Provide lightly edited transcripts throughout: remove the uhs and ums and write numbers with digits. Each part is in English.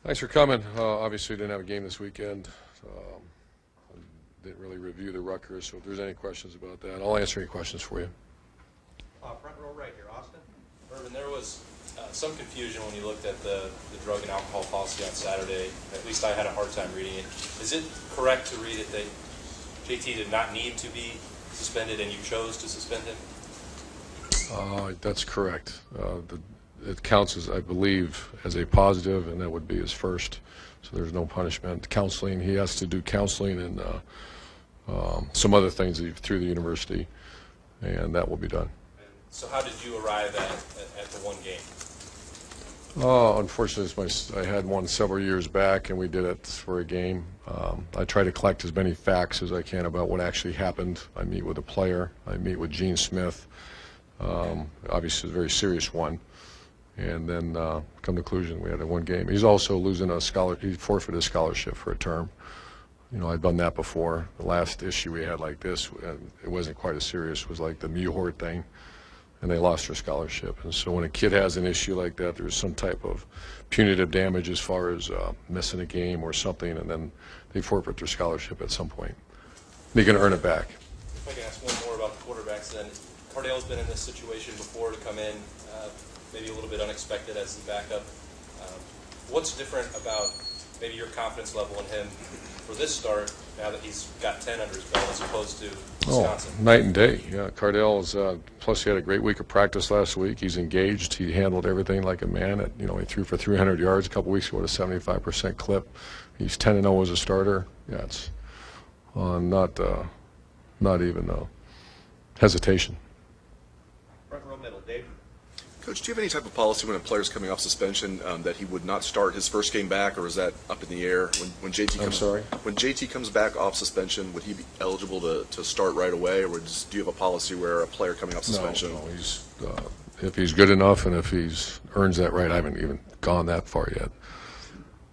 Thanks for coming. Obviously, we didn't have a game this weekend. Didn't really review the Rutgers, so if there's any questions about that, I'll answer any questions for you. Front row right here, Austin. Urban, there was some confusion when you looked at the drug and alcohol policy on Saturday. At least I had a hard time reading it. Is it correct to read it that JT did not need to be suspended and you chose to suspend him? That's correct. It counts as, I believe, as a positive, and that would be his first. So there's no punishment. Counseling, he has to do counseling and some other things through the university, and that will be done. So how did you arrive at the one game? Unfortunately, I had one several years back, and we did it for a game. I try to collect as many facts as I can about what actually happened. I meet with a player. I meet with Gene Smith. Obviously, a very serious one. And then come to conclusion, we had a one game. He's also losing a he forfeited a scholarship for a term. You know, I've done that before. The last issue we had like this, it wasn't quite as serious. It was like the Muhort thing, and they lost their scholarship. And so when a kid has an issue like that, there's some type of punitive damage as far as missing a game or something, and then they forfeit their scholarship at some point. They can earn it back. If I can ask one more about the quarterbacks then. Cardale's been in this situation before to come in, maybe a little bit unexpected as the backup. What's different about maybe your confidence level in him for this start now that he's got 10 under his belt as opposed to Wisconsin? Oh, night and day. Yeah, Cardale's, plus he had a great week of practice last week. He's engaged. He handled everything like a man. He threw for 300 yards a couple weeks ago at a 75% clip. He's 10-0 as a starter. Yeah, it's not even hesitation. Front row middle, Dave. Coach, do you have any type of policy when a player's coming off suspension that he would not start his first game back, or is that up in the air? When JT comes back off suspension, would he be eligible to start right away, or do you have a policy where a player coming off suspension? No, he's if he's good enough and if he's earns that right. I haven't even gone that far yet.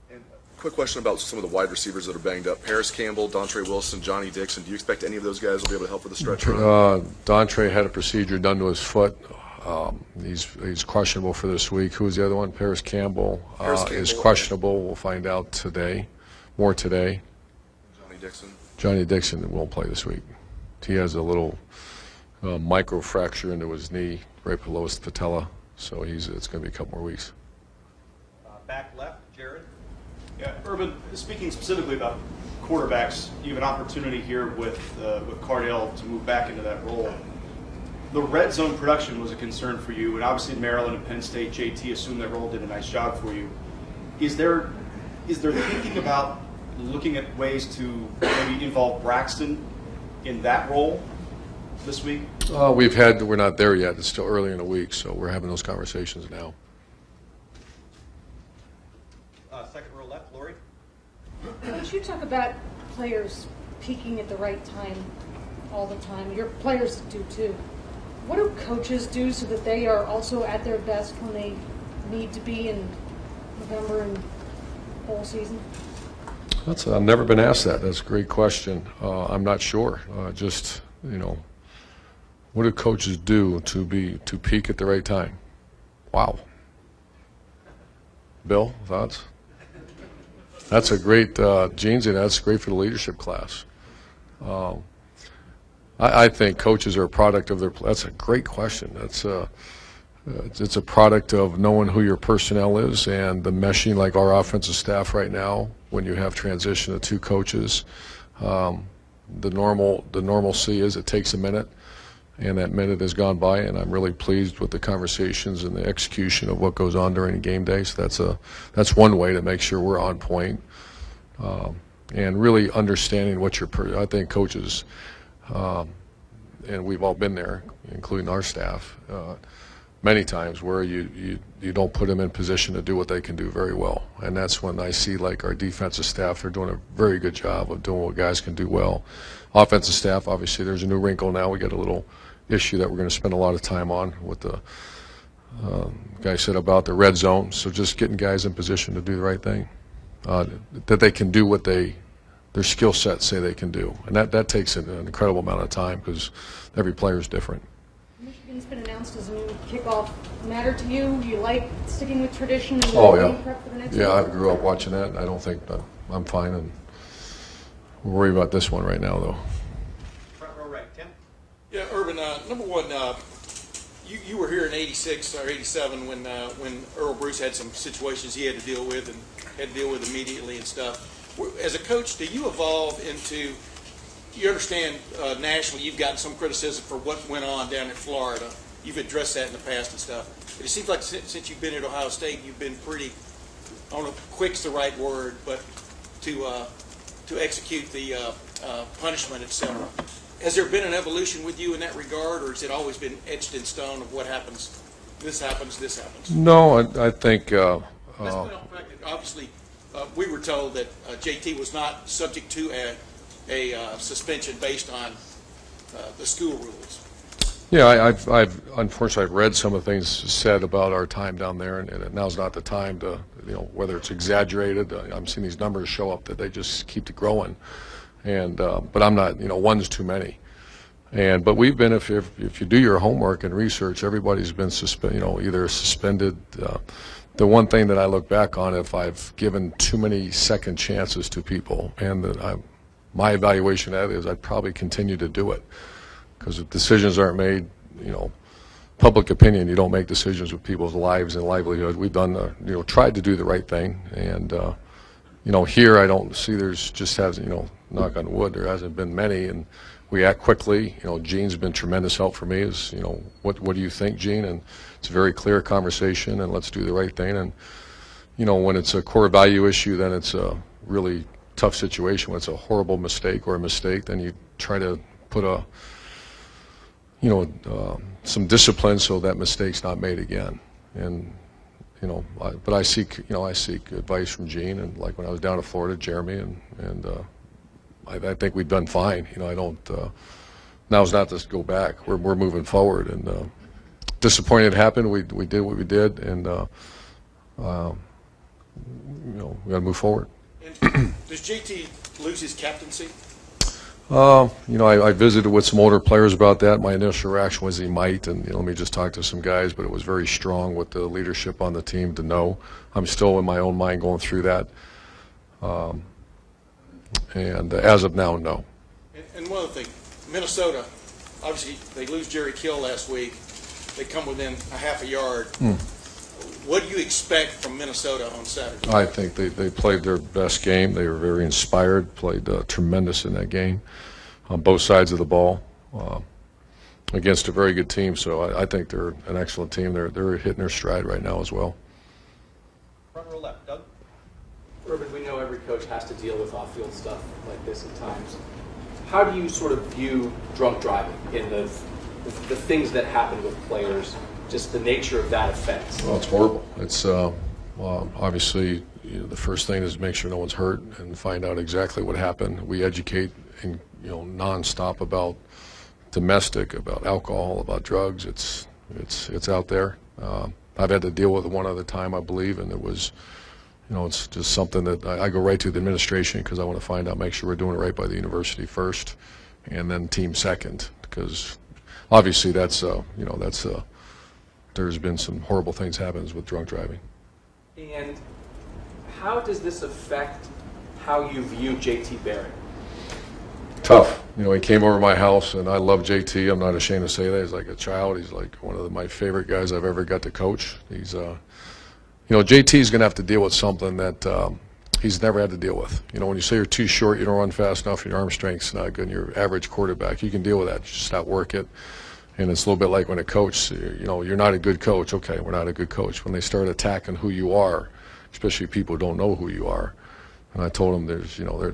And quick question about some of the wide receivers that are banged up: Paris Campbell, Dontre Wilson, Johnny Dixon. Do you expect any of those guys will be able to help with the stretch run? Dontre had a procedure done to his foot. He's questionable for this week. Who's the other one? Paris Campbell is questionable. We'll find out today, more today. Johnny Dixon won't play this week. He has a little micro fracture into his knee right below his patella, so it's going to be a couple more weeks. Back left, Jared. Yeah, Urban, speaking specifically about quarterbacks, you have an opportunity here with Cardale to move back into that role. The red zone production was a concern for you, and obviously Maryland and Penn State, JT assumed that role, did a nice job for you. Is there thinking about looking at ways to maybe involve Braxton in that role this week? We're not there yet. It's still early in the week, so we're having those conversations now. Second row left, Lori. Could you talk about players peaking at the right time all the time? Your players do too. What do coaches do so that they are also at their best when they need to be in November and bowl season? I've never been asked that. That's a great question. I'm not sure. What do coaches do to peak at the right time? Wow. Bill, thoughts? That's a great, Gene's in. That's great for the leadership class. I think coaches are a product of their. That's a great question. It's a product of knowing who your personnel is and the meshing, like our offensive staff right now. When you have transition of two coaches, the normalcy is it takes a minute, and that minute has gone by. And I'm really pleased with the conversations and the execution of what goes on during a game day. So that's one way to make sure we're on point, and really understanding what I think coaches. And we've all been there, including our staff, many times where you don't put them in position to do what they can do very well. And that's when I see, like, our defensive staff, they're doing a very good job of doing what guys can do well. Offensive staff, obviously, there's a new wrinkle now. We got a little issue that we're going to spend a lot of time on with the guy said about the red zone. So just getting guys in position to do the right thing, that they can do what their skill sets say they can do. And that takes an incredible amount of time because every player is different. Michigan's been announced announced as a new kickoff matter to you? You like sticking with tradition and Oh, getting yeah. prep for the next Yeah, one? I grew up watching that, and I don't think I'm fine, and we'll worry about this one right now, though. Front row right, Tim. Yeah, Urban. Number one, you were here in '86 or '87 when Earl Bruce had some situations he had to deal with and had to deal with immediately and stuff. As a coach, do you evolve into? You understand nationally, you've gotten some criticism for what went on down in Florida. You've addressed that in the past and stuff. But it seems like since you've been at Ohio State, you've been pretty. I don't know if quick's the right word, but to execute the punishment, etc. Has there been an evolution with you in that regard, or has it always been etched in stone of what happens? This happens. This happens. No, I think Let's put on the fact that obviously we were told that JT was not subject to a suspension based on the school rules. yeah, I've unfortunately read some of the things said about our time down there, and now's not the time to, whether it's exaggerated. I'm seeing these numbers show up that they just keep it growing, and but I'm not, one's too many. But we've been, if you do your homework and research, everybody's been either suspended. The one thing that I look back on, if I've given too many second chances to people, and that my evaluation of that is I'd probably continue to do it, because if decisions aren't made, public opinion, you don't make decisions with people's lives and livelihood. We've done, tried to do the right thing, and here I don't see knock on wood, there hasn't been many, and we act quickly. Gene's been tremendous help for me. Is what do you think, Gene? And it's a very clear conversation, and let's do the right thing. And when it's a core value issue, then it's a really tough situation. When it's a horrible mistake or a mistake, then you try to put some discipline so that mistake's not made again. And but I seek advice from Gene, and like when I was down in Florida, Jeremy, and I think we've done fine. I don't. Now's not to go back. We're moving forward, and disappointed it happened. We did what we did, and we got to move forward. And does JT lose his captaincy? I visited with some older players about that. My initial reaction was he might, and let me just talk to some guys, but it was very strong with the leadership on the team to know. I'm still in my own mind going through that. And as of now, no. And one other thing, Minnesota, obviously they lose Jerry Kill last week. They come within a half a yard. What do you expect from Minnesota on Saturday? I think they played their best game. They were very inspired, played tremendous in that game on both sides of the ball against a very good team. So I think they're an excellent team. They're hitting their stride right now as well. Front row left, Doug. Urban, we know every coach has to deal with off-field stuff like this at times. How do you sort of view drunk driving in the things that happen with players, just the nature of that offense? Well, it's horrible. It's obviously the first thing is make sure no one's hurt and find out exactly what happened. We educate and nonstop about domestic, about alcohol, about drugs. It's out there. I've had to deal with it one other time, I believe, and it was. It's just something that I go right to the administration because I want to find out, make sure we're doing it right by the university first, and then team second, because obviously there's been some horrible things happen with drunk driving. And how does this affect how you view JT Barrett? Tough. He came over my house, and I love JT. I'm not ashamed to say that. He's like a child. He's like one of my favorite guys I've ever got to coach. He's JT's going to have to deal with something that he's never had to deal with. When you say you're too short, you don't run fast enough, and your arm strength's not good, and you're average quarterback, you can deal with that. Just not work it. And it's a little bit like when a coach, you're not a good coach. Okay, we're not a good coach. When they start attacking who you are, especially people who don't know who you are. And I told him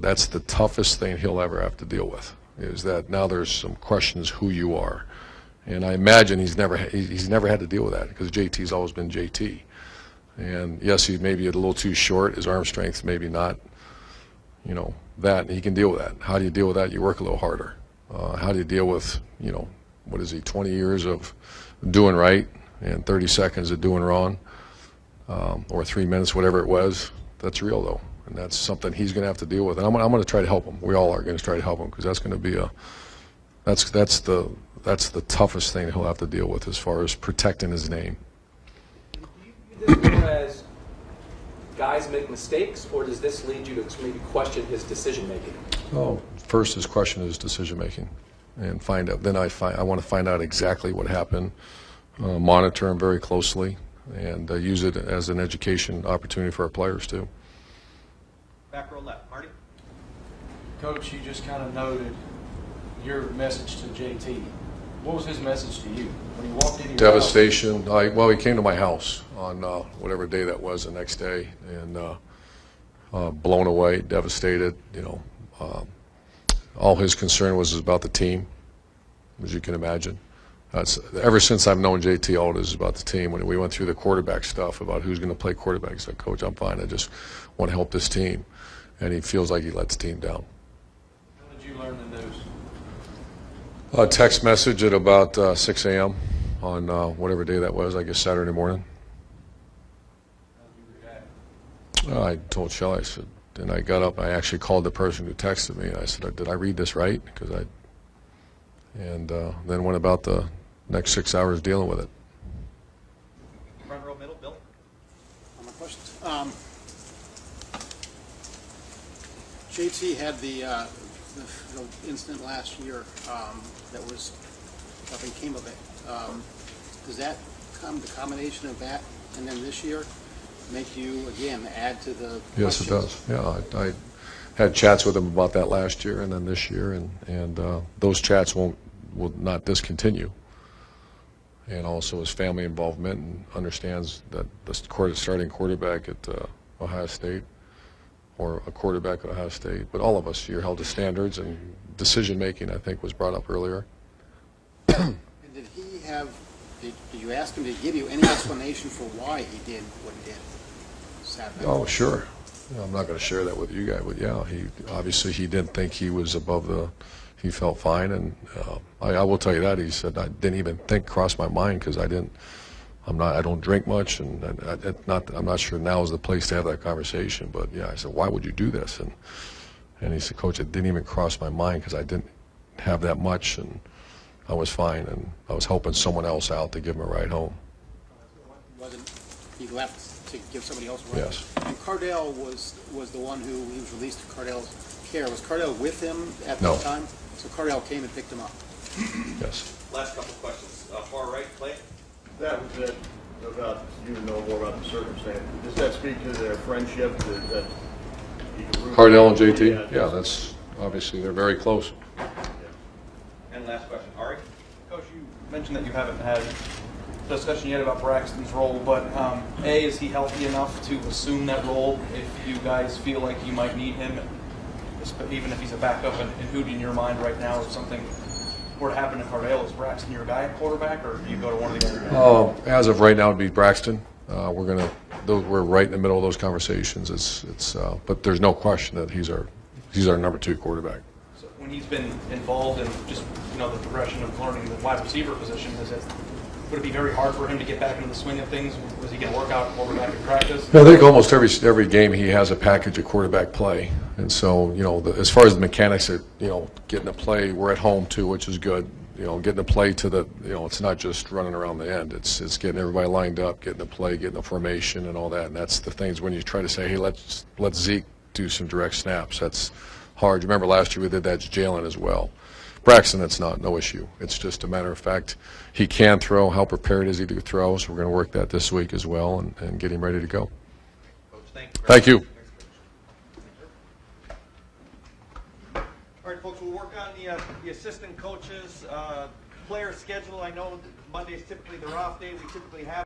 that's the toughest thing he'll ever have to deal with, is that now there's some questions who you are. And I imagine he's never had to deal with that because JT's always been JT. And yes, he may be a little too short. His arm strength maybe not, that. And he can deal with that. How do you deal with that? You work a little harder. How do you deal with, what is he, 20 years of doing right and 30 seconds of doing wrong, or 3 minutes, whatever it was? That's real, though. And that's something he's going to have to deal with. And I'm going to try to help him. We all are going to try to help him because that's going to be That's the toughest thing he'll have to deal with as far as protecting his name. Do you view this more as guys make mistakes, or does this lead you to maybe question his decision making? Oh, first is question his decision making, and find out. Then I want to find out exactly what happened, monitor him very closely, and use it as an education opportunity for our players too. Back row left. Marty? Coach, you just kind of noted your message to JT. What was his message to you when he walked into your Devastation. Well, he came to my house on whatever day that was, the next day, and blown away, devastated. All his concern was about the team, as you can imagine. Ever since I've known JT, all it is about the team. When we went through the quarterback stuff about who's going to play quarterback, he said, "Coach, I'm fine. I just want to help this team," and he feels like he let the team down. How did you learn the news? A text message at about 6 a.m. on whatever day that was, I guess Saturday morning. How did you react? I told Shelley, I said, and I got up, I actually called the person who texted me, and I said, "Did I read this right?" And then went about the next 6 hours dealing with it. Front row middle. Bill? My questions. JT had the incident last year that was nothing came of it. Does that the combination of that and then this year make you again add to the? Yes, it does. Yeah, I had chats with him about that last year and then this year, and those chats will not discontinue. And also his family involvement, and understands that the starting quarterback at Ohio State, or a quarterback at Ohio State, but all of us, you're held to standards, and decision making, I think, was brought up earlier. And did he have? Did you ask him to give you any explanation for why he did what he did Saturday? Oh, sure. I'm not going to share that with you guys, but yeah, he didn't think he was above the. He felt fine, and I will tell you that he said I didn't even cross my mind because I don't drink much, and I'm not sure now is the place to have that conversation. But yeah, I said, why would you do this? And he said, Coach, it didn't even cross my mind because I didn't have that much, and I was fine, and I was helping someone else out to give him a ride home. He left to give somebody else a ride? Yes. And Cardale was the one who he was released to Cardale's care. Was Cardale with him at No. the time? So Cardale came and picked him up. Yes. Last couple of questions. Far right, Clay? That was it, about you know more about the circumstance. Does that speak to their friendship? That Cardell and JT? Yeah, that's obviously they're very close. And last question. Ari? Coach, you mentioned that you haven't had discussion yet about Braxton's role, but A, is he healthy enough to assume that role if you guys feel like you might need him, even if he's a backup? And who in your mind right now, if something were to happen to Cardale, is Braxton your guy at quarterback, or do you go to one of the other guys? As of right now, it'd be Braxton. We're right in the middle of those conversations. But there's no question that he's our number 2 quarterback. So when he's been involved in just the progression of learning the wide receiver position, would it be very hard for him to get back into the swing of things? Was he going to work out quarterback in practice? I think almost every game he has a package of quarterback play, and so as far as the mechanics of getting to play, we're at home too, which is good. Getting to play to the it's not just running around the end. It's getting everybody lined up, getting to play, getting the formation and all that. And that's the things when you try to say, hey, let's Zeke do some direct snaps. That's hard. You remember last year we did that to Jalen as well. Braxton, it's no issue. It's just a matter of fact, he can throw. How prepared is he to throw? So we're going to work that this week as well and get him ready to go. Coach, Thank you. All right, folks, we'll work on the assistant coaches, player schedule. I know Monday's typically their off day. We typically have